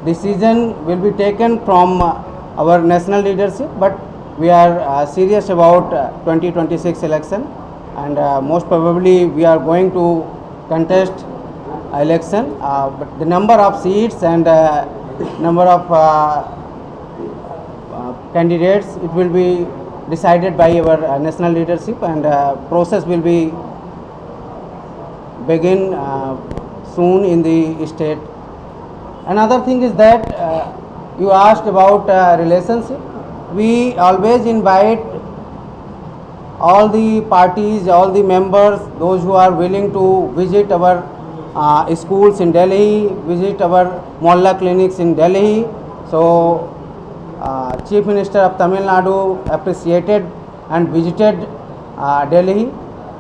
decision will be taken from our national leadership, but we are serious about 2026 election, and most probably we are going to contest election, but the number of seats and number of candidates, it will be decided by our national leadership, and process will be begin soon in the state. Another thing is that you asked about relationship. We always invite all the parties, all the members, those who are willing to visit our schools in Delhi, visit our Mohalla clinics in Delhi. So Chief Minister of Tamil Nadu appreciated and visited Delhi.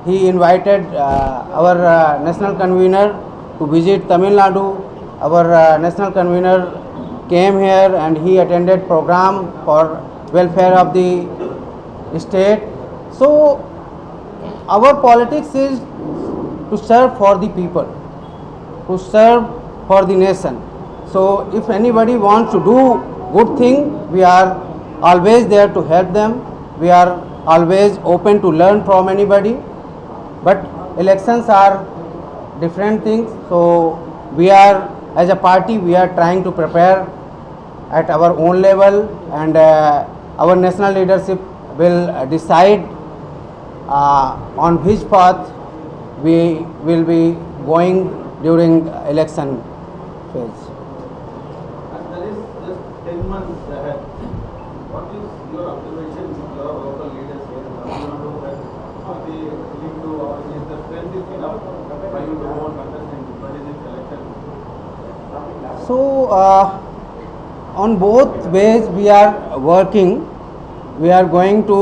He invited our national convener to visit Tamil Nadu. Our national convener came here and he attended program for welfare of the state. So our politics is to serve for the people, to serve for the nation. So if anybody wants to do good thing, we are always there to help them. We are always open to learn from anybody. But elections are different things. So we are, as a party, we are trying to prepare at our own level, and our national leadership will decide on which path we will be going during election phase. And there is just 10 months ahead. What is your observation with your local leaders here? Are they willing to, or is the strength is enough for you to go on contest in 26 election? So on both ways we are working. We are going to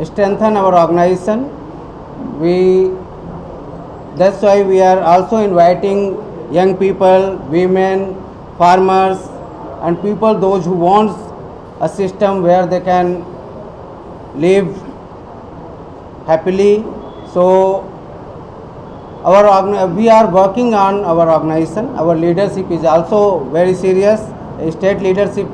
strengthen our organization. That's why we are also inviting young people, women, farmers, and people those who want a system where they can live happily. So we are working on our organization. Our leadership is also very serious. State leadership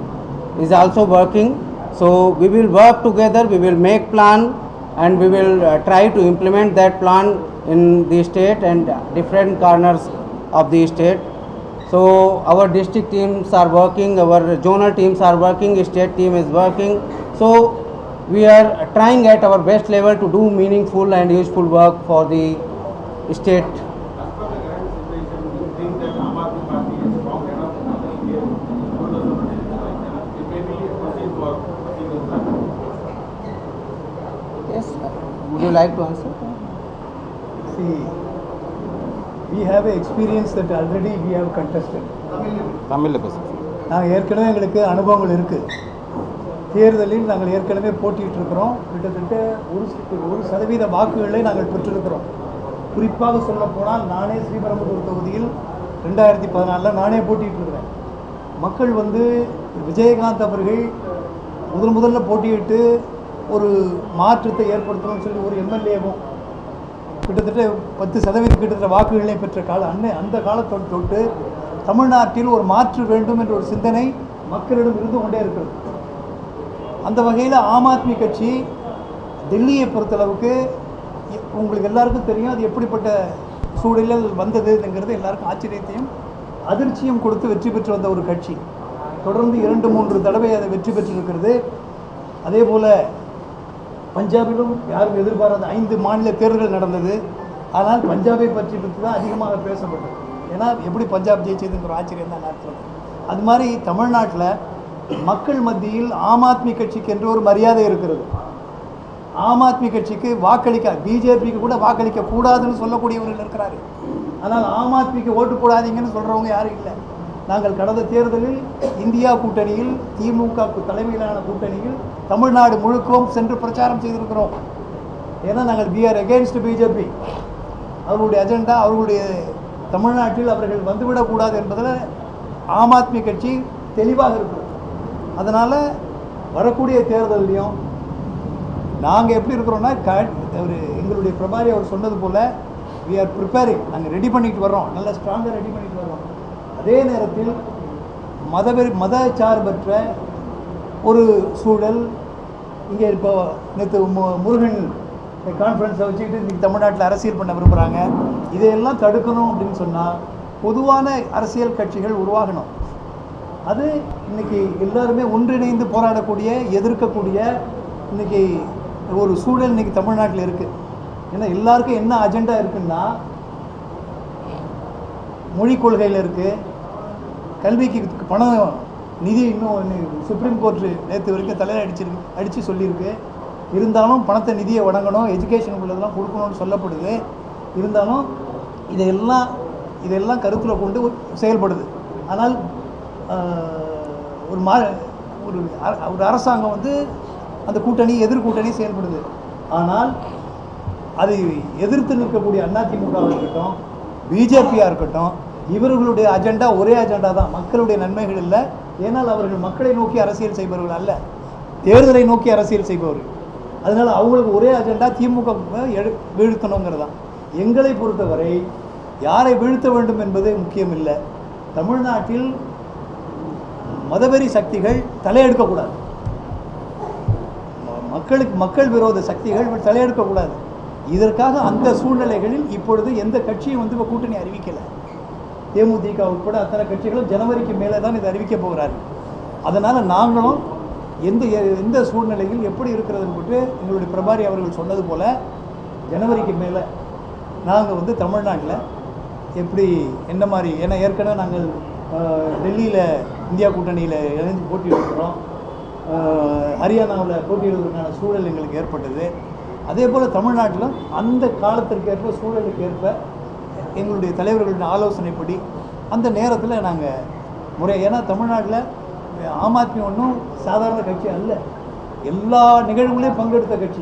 is also working. So we will work together, we will make plan, and we will try to implement that plan in the state and different corners of the state. So our district teams are working, our zonal teams are working, state team is working. So we are trying at our best level to do meaningful and useful work for the state. As per the current situation, do you think that Aam Aadmi Party is strong enough to here it may be a proceed for single plan? Yes, would you like to answer? See, we have an experience that already we have contested. நாங்கள் ஏற்கனவே எங்களுக்கு அனுபவங்கள் இருக்குது. தேர்தலில் நாங்கள் ஏற்கனவே போட்டியிட்டிருக்கிறோம். கிட்டத்தட்ட 1% வாக்குகளை நாங்கள் பெற்றிருக்கிறோம். குறிப்பாக சொல்ல போனால் நானே ஸ்ரீபெரும்புதூர் தொகுதியில் 2014 நானே போட்டியிட்டிருக்கிறேன். மக்கள் விஜயகாந்த் அவர்கள் முதல்ல போட்டியிட்டு ஒரு மாற்றத்தை ஏற்படுத்தணும்னு சொல்லி ஒரு எம்எல்ஏவும் கிட்டத்தட்ட 10% கிட்டத்தட்ட வாக்குகளை பெற்ற அந்த காலத்தோடு தொட்டு தமிழ்நாட்டில் ஒரு மாற்று வேண்டும் என்ற ஒரு சிந்தனை மக்களிடம் இருந்து கொண்டே இருக்கிறது. அந்த வகையில் ஆம் ஆத்மி கட்சி டெல்லியை பொறுத்தளவுக்கு உங்களுக்கு எல்லாருக்கும் தெரியும் அது எப்படிப்பட்ட சூழலில் வந்ததுங்கிறது எல்லாருக்கும் ஆச்சரியத்தையும் அதிர்ச்சியும் கொடுத்து வெற்றி பெற்று வந்த ஒரு கட்சி. தொடர்ந்து 2-3 தடவை அதை வெற்றி பெற்றிருக்கிறது. அதே போல் பஞ்சாபிலும் யாரும் எதிர்பாராத 5 மாநில தேர்தல்கள் நடந்தது. ஆனால் பஞ்சாபை பற்றி தான் அதிகமாக பேசப்பட்டது. ஏன்னா எப்படி பஞ்சாப் ஜெயிச்சதுங்கிற ஆச்சரியம் தான் நடத்துறது. அது மாதிரி தமிழ்நாட்டில் மக்கள் மத்தியில் ஆம் ஆத்மி கட்சிக்கு என்று ஒரு மரியாதை இருக்கிறது. ஆம் ஆத்மி கட்சிக்கு வாக்களிக்க பிஜேபிக்கு கூட வாக்களிக்க கூடாதுன்னு சொல்லக்கூடியவர்கள் இருக்கிறார்கள். ஆனால் ஆம் ஆத்மிக்கு ஓட்டு போடாதீங்கன்னு சொல்கிறவங்க யாரும் இல்லை. நாங்கள் கடந்த தேர்தலில் இந்தியா கூட்டணியில் திமுக தலைமையிலான கூட்டணியில் தமிழ்நாடு முழுக்கவும் சென்று பிரச்சாரம் செய்திருக்கிறோம். ஏன்னா நாங்கள் we are against பிஜேபி. அவர்களுடைய அஜெண்டா அவர்களுடைய தமிழ்நாட்டில் அவர்கள் வந்துவிடக்கூடாது என்பதில் ஆம் ஆத்மி கட்சி தெளிவாக இருக்கிறது. அதனால் வரக்கூடிய தேர்தலையும் நாங்கள் எப்படி இருக்கிறோன்னா எங்களுடைய பிரபாரி அவர் சொன்னது போல் we are preparing. நாங்கள் ரெடி பண்ணிட்டு வர்றோம், நல்லா ஸ்ட்ராங்காக ரெடி பண்ணிட்டு வர்றோம். அதே நேரத்தில் மதச்சார்பற்ற ஒரு சூழல் இங்கே இப்போ நேற்று முருகன் கான்ஃபரன்ஸை வச்சுக்கிட்டு இன்றைக்கி தமிழ்நாட்டில் அரசியல் பண்ண விரும்புகிறாங்க. இதையெல்லாம் தடுக்கணும் அப்படின்னு சொன்னால் பொதுவான அரசியல் கட்சிகள் உருவாகணும். அது இன்றைக்கி எல்லாருமே ஒன்றிணைந்து போராடக்கூடிய எதிர்க்கக்கூடிய இன்றைக்கி ஒரு சூழல் இன்றைக்கி தமிழ்நாட்டில் இருக்குது. ஏன்னா எல்லாருக்கும் என்ன அஜெண்டா இருக்குன்னா, மொழிக் கொள்கையில் இருக்குது, கல்விக்கு பணம் நிதி இன்னும் சுப்ரீம் கோர்ட்டு நேற்று வரைக்கும் தலையில் அடித்து சொல்லியிருக்கு. இருந்தாலும் பணத்தை நிதியை வழங்கணும், எஜுகேஷன் உள்ளதெல்லாம் கொடுக்கணும்னு சொல்லப்படுது. இருந்தாலும் இதெல்லாம் கருத்தில் கொண்டு செயல்படுது. ஆனால் ஒரு அரசாங்கம் வந்து அந்த கூட்டணி எதிர்கூட்டணி செயல்படுது. ஆனால் அதை எதிர்த்து நிற்கக்கூடிய அதிமுகவாக இருக்கட்டும், பிஜேபியாக இருக்கட்டும், இவர்களுடைய அஜெண்டா ஒரே அஜெண்டா தான், மக்களுடைய நன்மைகள் இல்லை. ஏன்னால் அவர்கள் மக்களை நோக்கி அரசியல் செய்பவர்கள் அல்ல, தேர்தலை நோக்கி அரசியல் செய்பவர்கள். அதனால் அவங்களுக்கு ஒரே அஜெண்டா திமுக வீழ்த்தணுங்கிறது தான். எங்களை பொறுத்தவரை யாரை வீழ்த்த வேண்டும் என்பது முக்கியம் இல்லை. தமிழ்நாட்டில் மதவெறி சக்திகள் தலையெடுக்கக்கூடாது, மக்கள் விரோத சக்திகள் தலையெடுக்கக்கூடாது. இதற்காக அந்த சூழ்நிலைகளில் இப்பொழுது எந்த கட்சியும் வந்து இப்போ கூட்டணி அறிவிக்கலை. தேமுதிக உட்பட அத்தனை கட்சிகளும் ஜனவரிக்கு மேலே தான் இதை அறிவிக்க போகிறார்கள். அதனால் நாங்களும் எந்த சூழ்நிலையில் எப்படி இருக்கிறதுன்னு போட்டு எங்களுடைய பிரபாரி அவர்கள் சொன்னது போல் ஜனவரிக்கு மேலே நாங்கள் வந்து தமிழ்நாட்டில் எப்படி என்ன மாதிரி, ஏன்னா ஏற்கனவே நாங்கள் டெல்லியில் இந்தியா கூட்டணியில் இணைந்து போட்டியிடுகிறோம், ஹரியானாவில் போட்டியிடுவதற்கான சூழல் எங்களுக்கு ஏற்பட்டது. அதே போல் தமிழ்நாட்டிலும் அந்த காலத்திற்கு ஏற்ப சூழலுக்கு ஏற்ப எங்களுடைய தலைவர்களுடைய ஆலோசனைப்படி அந்த நேரத்தில் நாங்கள் ஏன்னா தமிழ்நாட்டில் ஆம் ஆத்மி ஒன்றும் சாதாரண கட்சி அல்ல, எல்லா நிகழ்வுகளையும் பங்கெடுத்த கட்சி.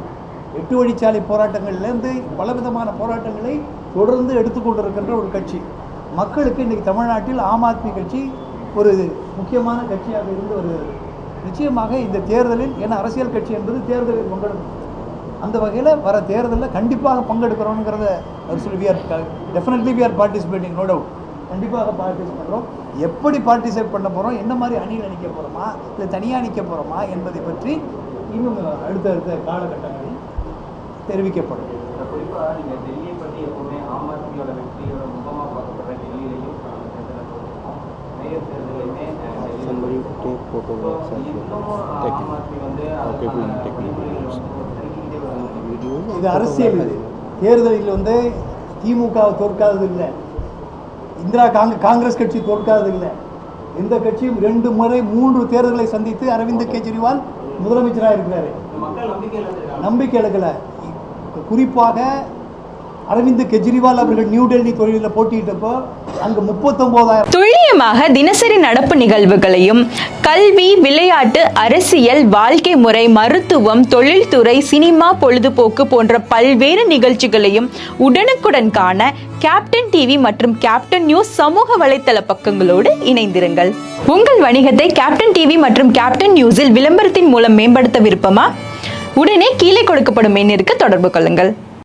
8 வழிச்சாலை போராட்டங்கள்லேருந்து பலவிதமான போராட்டங்களை தொடர்ந்து எடுத்துக்கொண்டிருக்கின்ற ஒரு கட்சி. மக்களுக்கு இன்றைக்கி தமிழ்நாட்டில் ஆம் ஆத்மி கட்சி ஒரு முக்கியமான கட்சியாக இருந்து வருகிறது. நிச்சயமாக இந்த தேர்தலில், ஏன்னா அரசியல் கட்சி என்பது தேர்தலில் பங்கெடுக்கும், அந்த வகையில் வர தேர்தலில் கண்டிப்பாக பங்கெடுக்கிறோங்கிறத சொல்லி definitely we are participating, no doubt. கண்டிப்பாக பார்ட்டிசிபேட் பண்ணுறோம். எப்படி பார்ட்டிசிபேட் பண்ண போகிறோம், என்ன மாதிரி அணியில் நிற்க போகிறோமா இல்லை தனியாக நிற்க போகிறோமா என்பதை பற்றி இன்னும் அடுத்தடுத்த காலகட்டங்களில் தெரிவிக்கப்படும். குறிப்பாக நீங்கள் டெல்லியை பற்றி எப்பவுமே ஆம் ஆத்மியோட வெற்றியோட முகமாக பார்க்கப்படுற டெல்லியிலையும் மேயர் தேர்தலையுமே ஆம் ஆத்மி வந்து இது அரசியல். தேர்தலில் வந்து திமுக தோற்காதது இல்லை, காங்கிரஸ் கட்சி தோற்காதது இல்லை. எந்த கட்சியும் 2 முறை 3 தேர்தல்களை சந்தித்து அரவிந்த் கெஜ்ரிவால் முதலமைச்சராக இருக்கிறாரு. நம்பிக்கை இழக்கலை. குறிப்பாக அரவிந்த் கெஜ்ரிவால் அவர்கள் நியூ டெல்லி தொழிலில் போட்டியிட்டப்போ அங்கு 39,000 துல்லியமாக தினசரி நடப்பு நிகழ்வுகளையும் கல்வி, விளையாட்டு, அரசியல், வாழ்க்கை முறை, மருத்துவம், தொழில்துறை, சினிமா, பொழுதுபோக்கு போன்ற பல்வேறு நிகழ்ச்சிகளையும் உடனுக்குடன் காண கேப்டன் டிவி மற்றும் கேப்டன் நியூஸ் சமூக வலைத்தள பக்கங்களோடு இணைந்திருங்கள். உங்கள் வணிகத்தை கேப்டன் டிவி மற்றும் கேப்டன் நியூஸில் விளம்பரத்தின் மூலம் மேம்படுத்த விருப்பமா? உடனே கீழே கொடுக்கப்படும் எண்ணிற்கு தொடர்பு கொள்ளுங்கள்.